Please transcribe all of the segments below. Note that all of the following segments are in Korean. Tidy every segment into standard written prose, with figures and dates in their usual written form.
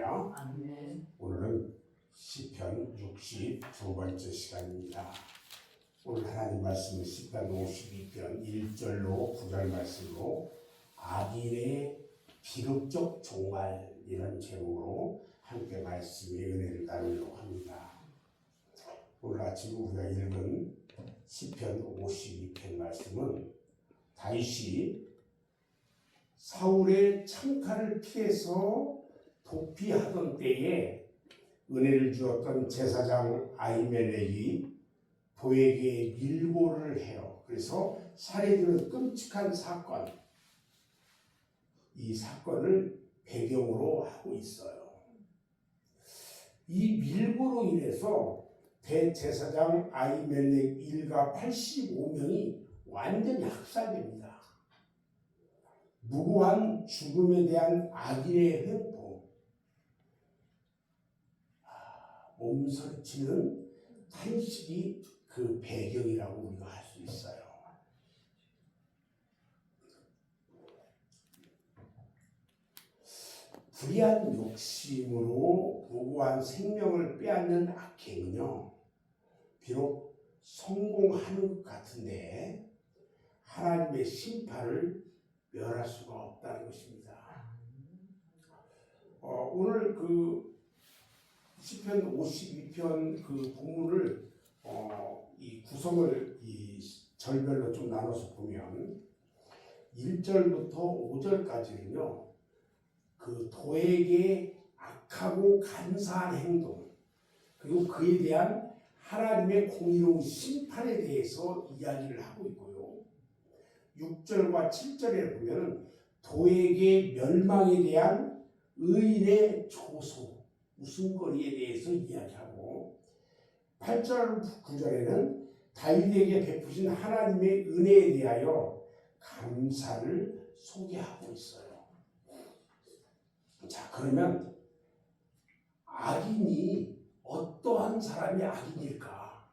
할렐루야. 아멘. 오늘은 시편 62번째 시간입니다. 오늘 하나님 말씀은 시편 52편 1절로 9절 말씀으로 악인의 비극적 종말이라는 제목으로 함께 말씀의 은혜를 나누려고 합니다. 오늘 아침 우리가 읽은 시편 52편 말씀은 다윗이 사울의 창칼을 피해서 도피하던 때에 은혜를 주었던 제사장 아히멜렉이 도에게 밀고를 해요. 그래서 살해되는 끔찍한 사건, 이 사건을 배경으로 하고 있어요. 이 밀고로 인해서 대제사장 아히멜렉 일가 85명이 완전히 학살됩니다. 무고한 죽음에 대한 악인의 회포, 몸서리치는 탄식이 그 배경이라고 우리가 할 수 있어요. 불의한 욕심으로 무고한 생명을 빼앗는 악행은요, 비록 성공하는 것 같은데 하나님의 심판을 멸할 수가 없다는 것입니다. 오늘 그 시편 52편 그 본문을 이 구성을 이 절별로 좀 나눠서 보면 1절부터 5절까지는요, 그 도에게 악하고 간사한 행동 그리고 그에 대한 하나님의 공의로운 심판에 대해서 이야기를 하고 있고요. 6절과 7절에 보면 도에게 멸망에 대한 의인의 조소, 웃음거리에 대해서 이야기하고 8절, 9절에는 다윗에게 베푸신 하나님의 은혜에 대하여 감사를 소개하고 있어요. 자, 그러면 악인이 어떠한 사람이 악인일까?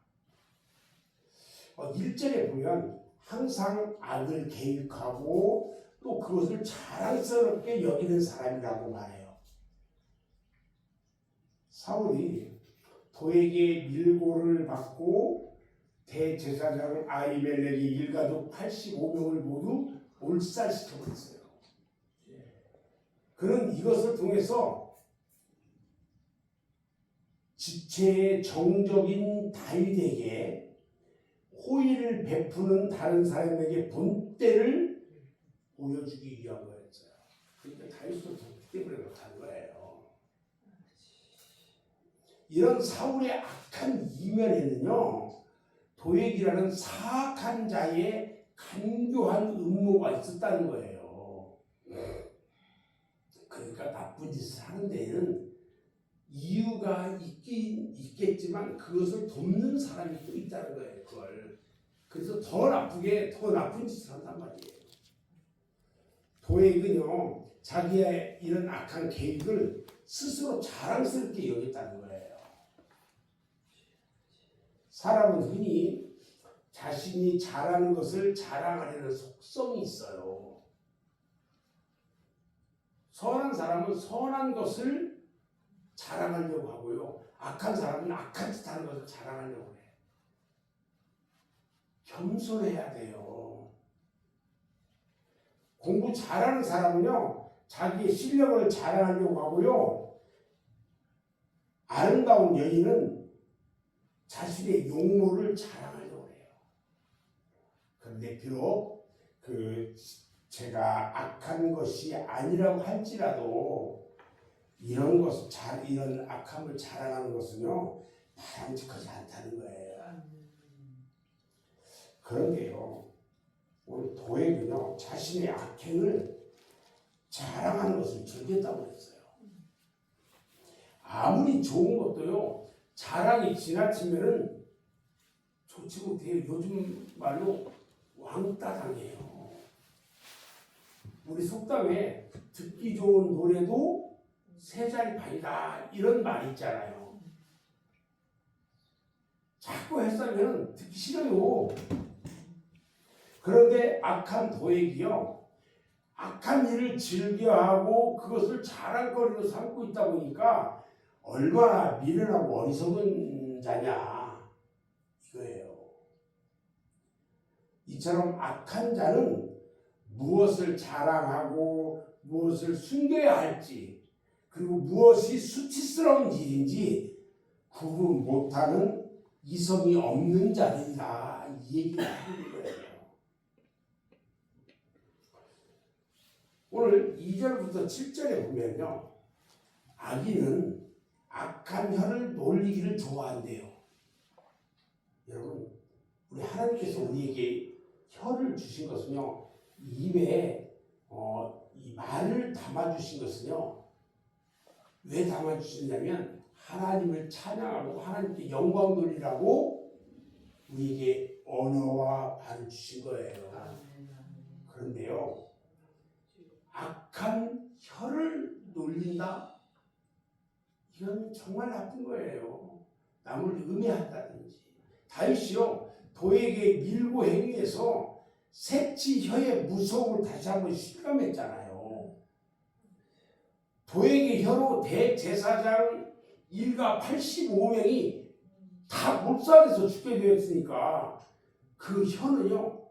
1절에 보면 항상 악을 계획하고 또 그것을 자랑스럽게 여기는 사람이라고 말해요. 사울이 도에게 밀고를 받고 대제사장 아히멜렉의 일가족 85명을 모두 몰살시켜버렸어요. 그는 이것을 통해서 지체의 정적인 다윗에게 호의를 베푸는 다른 사람에게 본때를 보여주기 위한 거였어요. 그러니까 다윗도 도피 때문에 그렇다는 거예요. 이런 사울의 악한 이면에는요, 도액이라는 사악한 자의 간교한 음모가 있었다는 거예요. 그러니까 나쁜 짓을 하는 데에는 이유가 있겠지만 그것을 돕는 사람이 또 있다는 거예요. 그걸. 그래서 더 나쁜 짓을 한단 말이에요. 도액은요, 자기의 이런 악한 계획을 스스로 자랑스럽게 여겼다는 거예요. 사람은 흔히 자신이 잘하는 것을 자랑하려는 속성이 있어요. 선한 사람은 선한 것을 자랑하려고 하고요, 악한 사람은 악한 짓 하는 것을 자랑하려고 해요. 겸손해야 돼요. 공부 잘하는 사람은요, 자기의 실력을 자랑하려고 하고요, 아름다운 여인은 자신의 용모를 자랑하려고 해요. 그런데 비록 제가 악한 것이 아니라고 할지라도 이런 악함을 자랑하는 것은요, 바람직하지 않다는 거예요. 그런데요, 오늘 도액은요, 자신의 악행을 자랑하는 것을 즐겼다고 했어요. 아무리 좋은 것도요, 자랑이 지나치면은 좋지 못해요. 요즘 말로 왕따 당해요. 우리 속담에 듣기 좋은 노래도 세 자리 반이다, 이런 말이 있잖아요. 자꾸 했으면 듣기 싫어요. 그런데 악한 도액이요, 악한 일을 즐겨하고 그것을 자랑거리로 삼고 있다 보니까 얼마나 미련하고 어리석은 자냐 이거예요. 이처럼 악한 자는 무엇을 자랑하고 무엇을 숨겨야 할지 그리고 무엇이 수치스러운 일인지 구분 못하는 이성이 없는 자들이다 이 얘기를 하는 거예요. 오늘 2절부터 7절에 보면요. 악인은 악한 혀를 놀리기를 좋아한대요. 여러분 우리 하나님께서 우리에게 혀를 주신 것은요. 입에 이 말을 담아주신 것은요. 왜 담아주셨냐면 하나님을 찬양하고 하나님께 영광 돌리라고 우리에게 언어와 말을 주신 거예요. 그런데요. 악한 혀를 놀린다? 이건 정말 나쁜 거예요. 남을 음해한다든지. 다윗이요. 도에게 밀고 행위해서 색치 혀의 무서움을 다시 한번 실감했잖아요. 도에게 혀로 대제사장 일가 85명이 다 몰살해서 죽게 되었으니까 그 혀는요.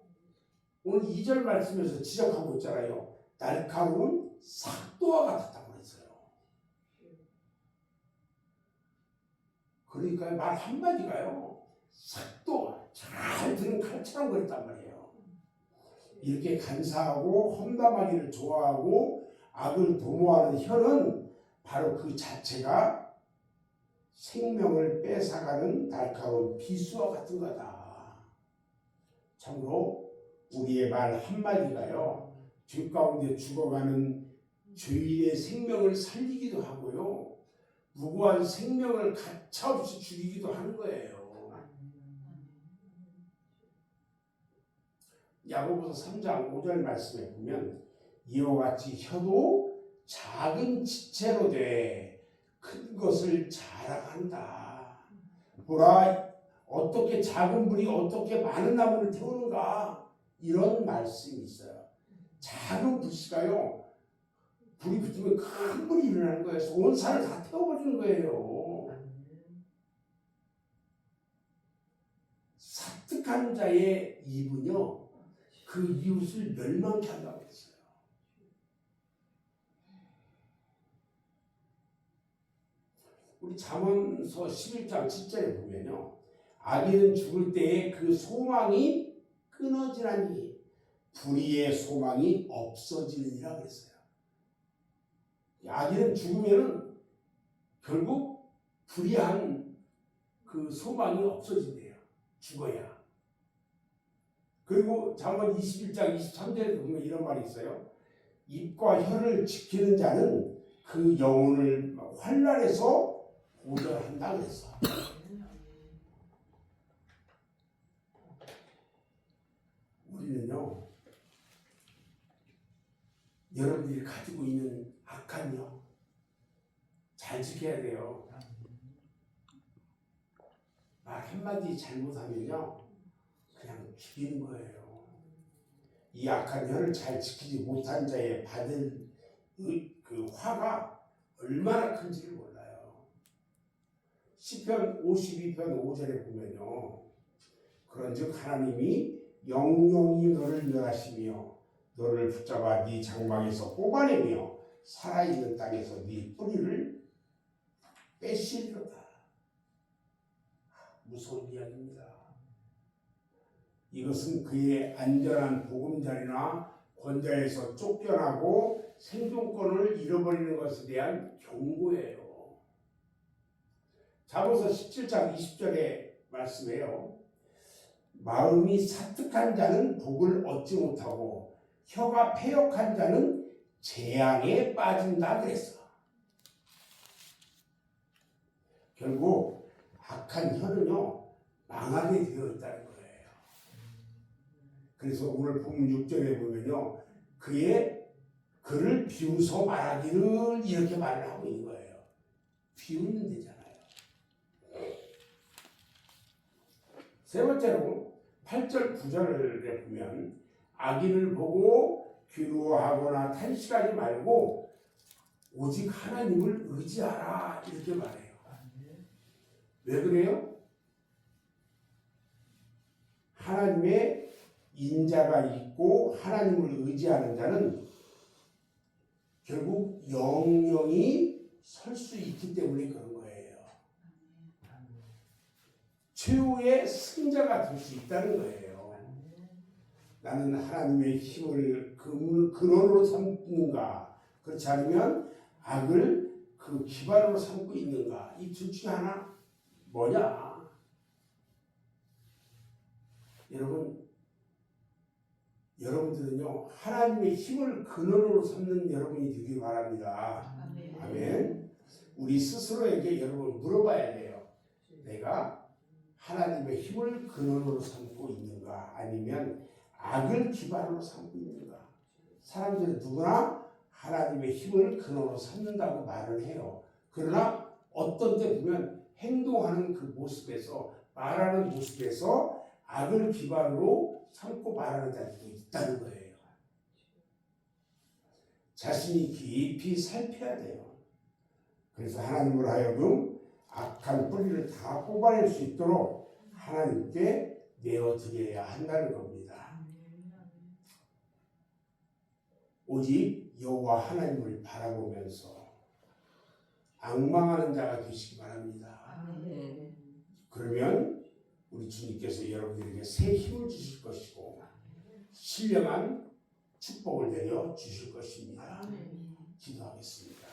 오늘 2절 말씀에서 지적하고 있잖아요. 날카로운 삭도와 같았다고 했어요. 그러니까 말 한마디가요. 삭도 잘 드는 칼처럼 그랬단 말이에요. 이렇게 간사하고 험담하기를 좋아하고 악을 도모하는 혀는 바로 그 자체가 생명을 뺏어가는 날카로운 비수와 같은 거다. 참으로 우리의 말 한마디가요. 죄 가운데 죽어가는 죄인의 생명을 살리기도 하고요. 무고한 생명을 가차없이 죽이기도 하는 거예요. 야고보서 3장 5절 말씀에 보면 이와 같이 혀도 작은 지체로 돼 큰 것을 자랑한다. 보라 어떻게 작은 불이 어떻게 많은 나무를 태우는가 이런 말씀이 있어요. 작은 불씨가요. 불이 붙으면 큰 불이 일어나는 거예요. 온 산을 다 태워버리는 거예요. 사특한 자의 입은요. 그 이웃을 멸망케 한다고 했어요. 우리 잠언서 11장 10절에 보면요. 악인은 죽을 때에 그 소망이 끊어지나니 불의의 소망이 없어지느니라 그랬어요. 악인은 죽으면은 결국 불의한 그 소망이 없어진대요. 죽어야. 그리고 잠언 21장 23절에 보면 이런 말이 있어요. 입과 혀를 지키는 자는 그 영혼을 환난에서 보전한다 그랬어. 우리는요. 여러분들이 가지고 있는 악한 혀 잘 지켜야 돼요. 말 한마디 잘못하면요. 그냥 죽이는 거예요. 이 악한 혀를 잘 지키지 못한 자의 받을 그 화가 얼마나 큰지를 몰라요. 시편 52편 5절에 보면요. 그런즉 하나님이 영영이 너를 멸하시며 너를 붙잡아 네 장막에서 뽑아내며 살아있는 땅에서 네 뿌리를 빼시리로다. 무서운 이야기입니다. 이것은 그의 안전한 보금자리나 권좌에서 쫓겨나고 생존권을 잃어버리는 것에 대한 경고예요. 잠언서 17장 20절에 말씀해요. 마음이 사특한 자는 복을 얻지 못하고 혀가 패역한 자는 재앙에 빠진다 그랬어. 결국 악한 혀는요 망하게 되어 있다는 거예요. 그래서 오늘 본문 6절에 보면요 그를 비웃어 말하기를 이렇게 말을 하고 있는 거예요. 비웃는 데잖아요. 세 번째로 8절 9절에 보면 악인을 보고 괴로워하거나 탄식하지 말고 오직 하나님을 의지하라 이렇게 말해요. 왜 그래요? 하나님의 인자가 있고 하나님을 의지하는 자는 결국 영영이 설 수 있기 때문에 그런 거예요. 최후의 승자가 될 수 있다는 거예요. 나는 하나님의 힘을 근원으로 삼는가, 그렇지 않으면 악을 그 기반으로 삼고 있는가, 이 둘 중에 하나 뭐냐? 여러분들은요 하나님의 힘을 근원으로 삼는 여러분이 되길 바랍니다. 아멘. 우리 스스로에게 여러분 물어봐야 돼요. 내가 하나님의 힘을 근원으로 삼고 있는가, 아니면 악을 기반으로 삼고 있는가? 사람들은 누구나 하나님의 힘을 근원으로 삼는다고 말을 해요. 그러나 어떤 때 보면 행동하는 그 모습에서, 말하는 모습에서 악을 기반으로 삼고 말하는 자들도 있다는 거예요. 자신이 깊이 살펴야 돼요. 그래서 하나님으로 하여금 악한 뿌리를 다 뽑아낼 수 있도록 하나님께 내어드려야 한다는 겁니다. 오직 여호와 하나님을 바라보면서 앙망하는 자가 되시기 바랍니다. 그러면 우리 주님께서 여러분들에게 새 힘을 주실 것이고 신령한 축복을 내려 주실 것입니다. 기도하겠습니다.